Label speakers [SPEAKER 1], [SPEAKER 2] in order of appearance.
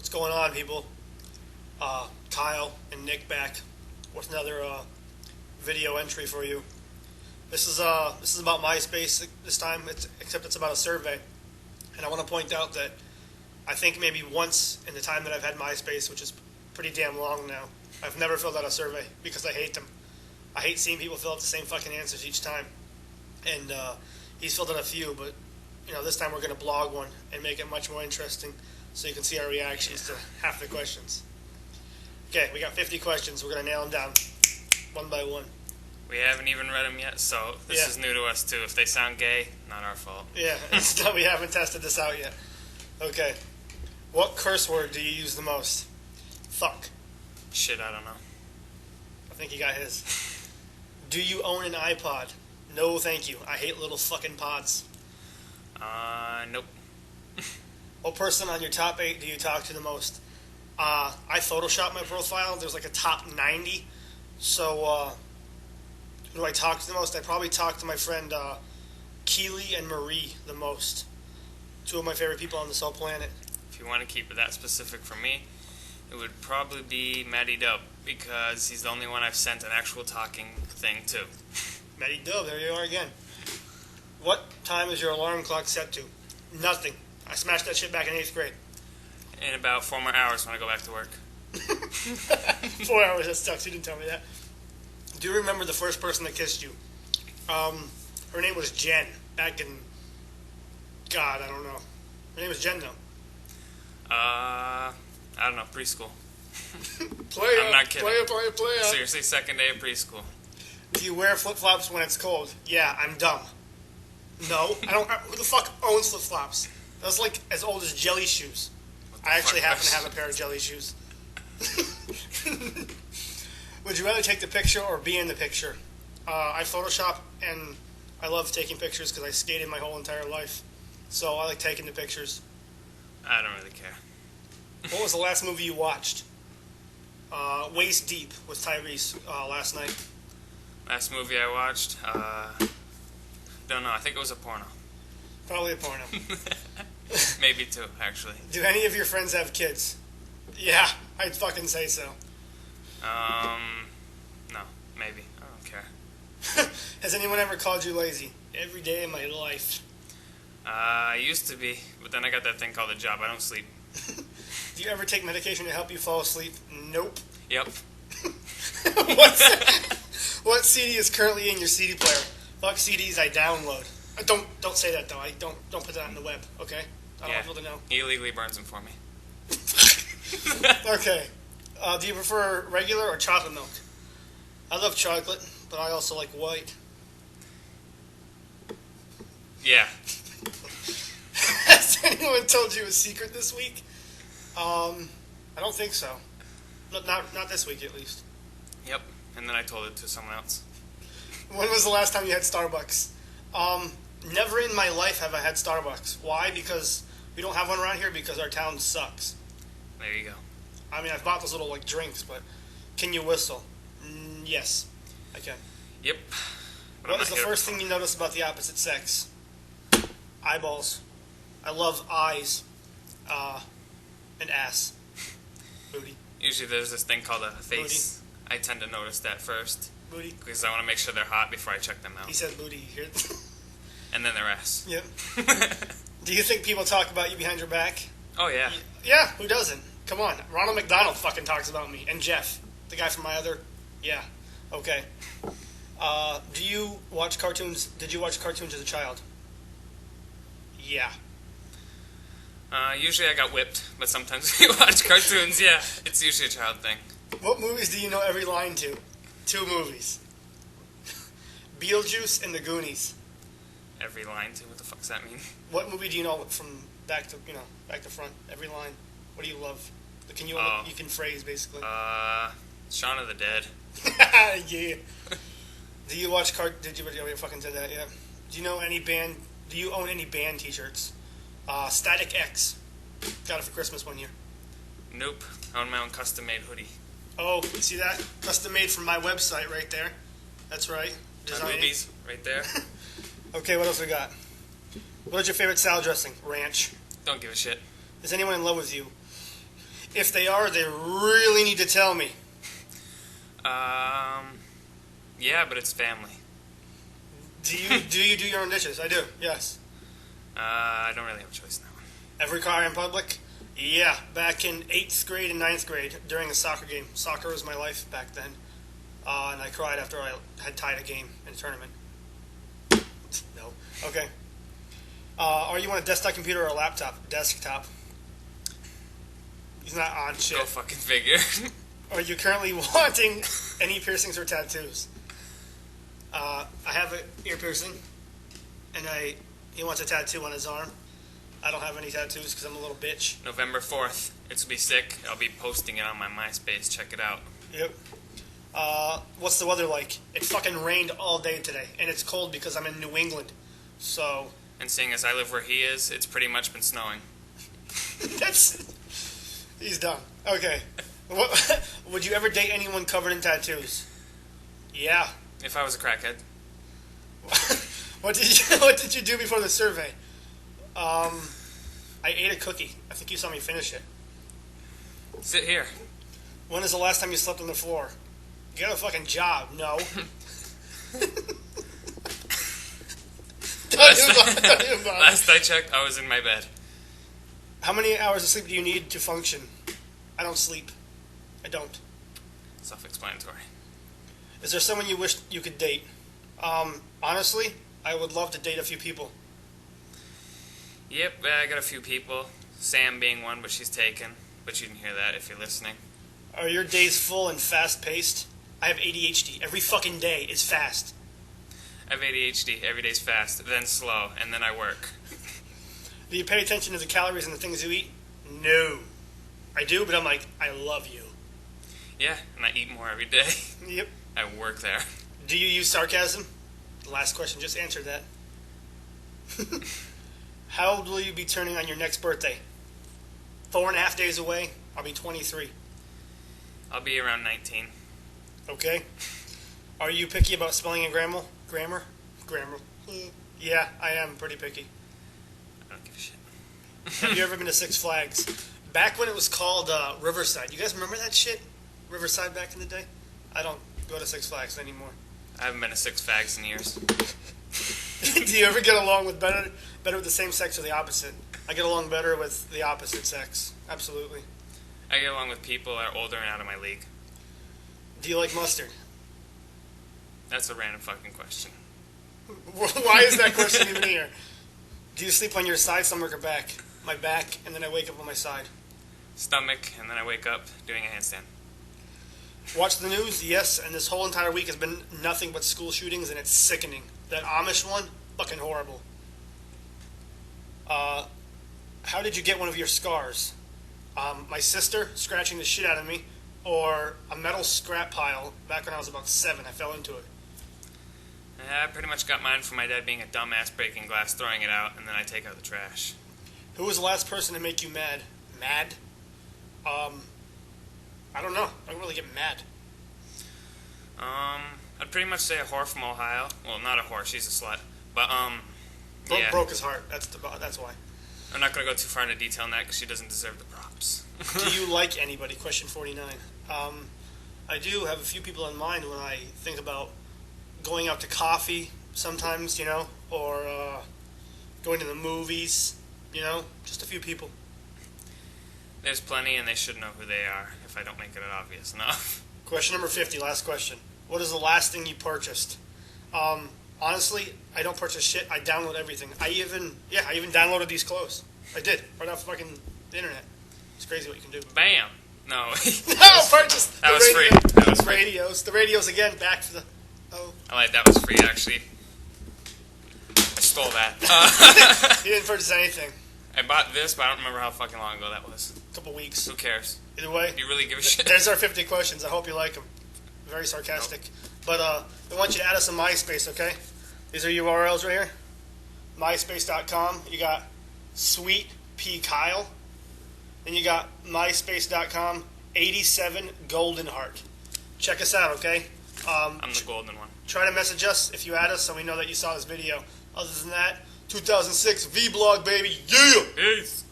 [SPEAKER 1] What's going on, people? Kyle and Nick back with another video entry for you. This is about MySpace this time, except it's about a survey. And I want to point out that I think maybe once in the time that I've had MySpace, which is pretty damn long now, I've never filled out a survey because I hate them. I hate seeing people fill out the same fucking answers each time. And he's filled out a few, but this time we're going to blog one and make it much more interesting so you can see our reactions to half the questions. Okay, we got 50 questions. We're going to nail them down one by one.
[SPEAKER 2] We haven't even read them yet, so this is new to us too. If they sound gay, not our fault.
[SPEAKER 1] Yeah, we haven't tested this out yet. Okay. What curse word do you use the most? Fuck.
[SPEAKER 2] Shit, I don't know.
[SPEAKER 1] I think he got his. Do you own an iPod? No, thank you. I hate little fucking pods.
[SPEAKER 2] Nope.
[SPEAKER 1] What person on your top 8 do you talk to the most? I Photoshopped my profile. There's like a top 90. So, who do I talk to the most? I probably talk to my friend Keely and Marie the most. Two of my favorite people on this whole planet.
[SPEAKER 2] If you want to keep it that specific for me, it would probably be Matty Dub, because he's the only one I've sent an actual talking thing to.
[SPEAKER 1] Matty Dub, there you are again. What time is your alarm clock set to? Nothing. I smashed that shit back in 8th grade.
[SPEAKER 2] In about 4 more hours when I go back to work.
[SPEAKER 1] 4 hours, that sucks. You didn't tell me that. Do you remember the first person that kissed you? Her name was Jen. Back in... God, I don't know. Her name was Jen, though.
[SPEAKER 2] I don't know, preschool.
[SPEAKER 1] I'm
[SPEAKER 2] not kidding.
[SPEAKER 1] Play.
[SPEAKER 2] Seriously, second day of preschool.
[SPEAKER 1] Do you wear flip-flops when it's cold? Yeah, I'm dumb. No, I don't. Who the fuck owns flip-flops? That's like as old as jelly shoes. I actually happen to have a pair of jelly shoes. Would you rather take the picture or be in the picture? I Photoshop and I love taking pictures because I skated my whole entire life. So I like taking the pictures.
[SPEAKER 2] I don't really care.
[SPEAKER 1] What was the last movie you watched? Waist Deep with Tyrese last night.
[SPEAKER 2] Last movie I watched? Don't know. I think it was a porno.
[SPEAKER 1] Probably a porno.
[SPEAKER 2] Maybe 2, actually.
[SPEAKER 1] Do any of your friends have kids? Yeah, I'd fucking say so.
[SPEAKER 2] No, maybe. I don't care.
[SPEAKER 1] Has anyone ever called you lazy? Every day of my life.
[SPEAKER 2] I used to be, but then I got that thing called a job. I don't sleep.
[SPEAKER 1] Do you ever take medication to help you fall asleep? Nope.
[SPEAKER 2] Yep.
[SPEAKER 1] What CD is currently in your CD player? Fuck CDs I download. Don't say that though. I don't put that on the web. Okay. I don't want people to know.
[SPEAKER 2] He illegally burns them for me.
[SPEAKER 1] Okay. Do you prefer regular or chocolate milk? I love chocolate, but I also like white.
[SPEAKER 2] Yeah.
[SPEAKER 1] Has anyone told you a secret this week? I don't think so. Not this week, at least.
[SPEAKER 2] Yep. And then I told it to someone else.
[SPEAKER 1] When was the last time you had Starbucks? Never in my life have I had Starbucks. Why? Because we don't have one around here because our town sucks.
[SPEAKER 2] There you go.
[SPEAKER 1] I mean, I've bought those little drinks, but can you whistle? Yes, I can.
[SPEAKER 2] Yep. But
[SPEAKER 1] What is the first thing you notice about the opposite sex? Eyeballs. I love eyes. And ass. Booty.
[SPEAKER 2] Usually there's this thing called a face. Booty. I tend to notice that first.
[SPEAKER 1] Booty.
[SPEAKER 2] Because I want to make sure they're hot before I check them out.
[SPEAKER 1] He said booty here.
[SPEAKER 2] And then their ass.
[SPEAKER 1] Yep. Do you think people talk about you behind your back?
[SPEAKER 2] Oh, yeah.
[SPEAKER 1] Yeah, who doesn't? Come on. Ronald McDonald fucking talks about me. And Jeff. The guy from my other... Yeah. Okay. Do you watch cartoons? Did you watch cartoons as a child? Yeah.
[SPEAKER 2] Usually I got whipped, but sometimes we watch cartoons, yeah. It's usually a child thing.
[SPEAKER 1] What movies do you know every line to? 2 movies. Beetlejuice and The Goonies.
[SPEAKER 2] Every line to? What the fuck does that mean?
[SPEAKER 1] What movie do you know from back to front? Every line. What do you love? Can you you can phrase basically.
[SPEAKER 2] Shaun of the Dead.
[SPEAKER 1] Yeah. Do you watch Did you fucking said that? Yeah. Do you know any band? Do you own any band T-shirts? Static X. Got it for Christmas one year.
[SPEAKER 2] Nope. I own my own custom-made hoodie.
[SPEAKER 1] Oh, you see that? Custom made from my website right there. That's right.
[SPEAKER 2] My movies right there.
[SPEAKER 1] Okay, what else we got? What is your favorite salad dressing? Ranch.
[SPEAKER 2] Don't give a shit.
[SPEAKER 1] Is anyone in love with you? If they are, they really need to tell me.
[SPEAKER 2] Yeah, but it's family.
[SPEAKER 1] Do you do your own dishes? I do, yes.
[SPEAKER 2] I don't really have a choice now.
[SPEAKER 1] Ever cry in public? Yeah, back in 8th grade and 9th grade during a soccer game. Soccer was my life back then. And I cried after I had tied a game in a tournament. No. Okay. Are you on a desktop computer or a laptop? Desktop. He's not on shit.
[SPEAKER 2] Go fucking figure.
[SPEAKER 1] Are you currently wanting any piercings or tattoos? I have an ear piercing, and he wants a tattoo on his arm. I don't have any tattoos because I'm a little bitch.
[SPEAKER 2] November 4th. It's going to be sick. I'll be posting it on my MySpace. Check it out.
[SPEAKER 1] Yep. What's the weather like? It fucking rained all day today, and it's cold because I'm in New England. So.
[SPEAKER 2] And seeing as I live where he is, it's pretty much been snowing.
[SPEAKER 1] He's done. Okay. Would you ever date anyone covered in tattoos? Yeah.
[SPEAKER 2] If I was a crackhead.
[SPEAKER 1] What did you do before the survey? I ate a cookie. I think you saw me finish it.
[SPEAKER 2] Sit here.
[SPEAKER 1] When is the last time you slept on the floor? You got a fucking job. No.
[SPEAKER 2] Last I checked, I was in my bed.
[SPEAKER 1] How many hours of sleep do you need to function? I don't sleep. I don't.
[SPEAKER 2] Self-explanatory.
[SPEAKER 1] Is there someone you wish you could date? Honestly, I would love to date a few people.
[SPEAKER 2] Yep, I got a few people. Sam being one, but she's taken. But you can hear that if you're listening.
[SPEAKER 1] Are your days full and fast-paced? I have ADHD. Every fucking day is fast.
[SPEAKER 2] I have ADHD. Every day's fast, then slow, and then I work.
[SPEAKER 1] Do you pay attention to the calories and the things you eat? No. I do, but I'm like, I love you.
[SPEAKER 2] Yeah, and I eat more every day.
[SPEAKER 1] Yep.
[SPEAKER 2] I work there.
[SPEAKER 1] Do you use sarcasm? The last question just answered that. How old will you be turning on your next birthday? 4.5 days away. I'll be 23.
[SPEAKER 2] I'll be around 19.
[SPEAKER 1] Okay. Are you picky about spelling and grammar? Grammar? Yeah, I am pretty picky.
[SPEAKER 2] I don't give a shit.
[SPEAKER 1] Have you ever been to Six Flags? Back when it was called Riverside. You guys remember that shit? Riverside back in the day? I don't go to Six Flags anymore.
[SPEAKER 2] I haven't been to Six Flags in years.
[SPEAKER 1] Do you ever get along with better with the same sex or the opposite? I get along better with the opposite sex. Absolutely.
[SPEAKER 2] I get along with people that are older and out of my league.
[SPEAKER 1] Do you like mustard?
[SPEAKER 2] That's a random fucking question.
[SPEAKER 1] Why is that question even here? Do you sleep on your side, stomach, or back? My back, and then I wake up on my side.
[SPEAKER 2] Stomach, and then I wake up doing a handstand.
[SPEAKER 1] Watch the news? Yes, and this whole entire week has been nothing but school shootings, and it's sickening. That Amish one, fucking horrible. How did you get one of your scars? My sister scratching the shit out of me, or a metal scrap pile back when I was about 7. I fell into it.
[SPEAKER 2] I pretty much got mine from my dad being a dumbass, breaking glass, throwing it out, and then I take out the trash.
[SPEAKER 1] Who was the last person to make you mad? Mad? I don't know. I don't really get mad.
[SPEAKER 2] I'd pretty much say a whore from Ohio. Well, not a whore, she's a slut. But, yeah.
[SPEAKER 1] Broke his heart. That's why.
[SPEAKER 2] I'm not going to go too far into detail on that because she doesn't deserve the props.
[SPEAKER 1] Do you like anybody? Question 49. I do have a few people in mind when I think about going out to coffee sometimes, or going to the movies, just a few people.
[SPEAKER 2] There's plenty, and they should know who they are if I don't make it obvious enough.
[SPEAKER 1] Question number 50, last question. What is the last thing you purchased? Honestly, I don't purchase shit. I download everything. I even downloaded these clothes. I did, right off fucking the internet. It's crazy what you can do.
[SPEAKER 2] Bam! No.
[SPEAKER 1] Purchased
[SPEAKER 2] that was free. That was free.
[SPEAKER 1] The radios again, back to the... Oh.
[SPEAKER 2] I like that was free, actually. I stole that.
[SPEAKER 1] You didn't purchase anything.
[SPEAKER 2] I bought this, but I don't remember how fucking long ago that was.
[SPEAKER 1] A couple weeks.
[SPEAKER 2] Who cares?
[SPEAKER 1] Either way.
[SPEAKER 2] Do you really give a shit?
[SPEAKER 1] There's our 50 questions. I hope you like them. Very sarcastic. Nope. But I want you to add us on MySpace, okay? These are URLs right here. MySpace.com. You got Sweet P. Kyle. Then you got MySpace.com 87 Golden Heart. Check us out, okay?
[SPEAKER 2] I'm the golden one.
[SPEAKER 1] Try to message us if you add us so we know that you saw this video. Other than that, 2006 vlog, baby. Yeah!
[SPEAKER 2] Peace.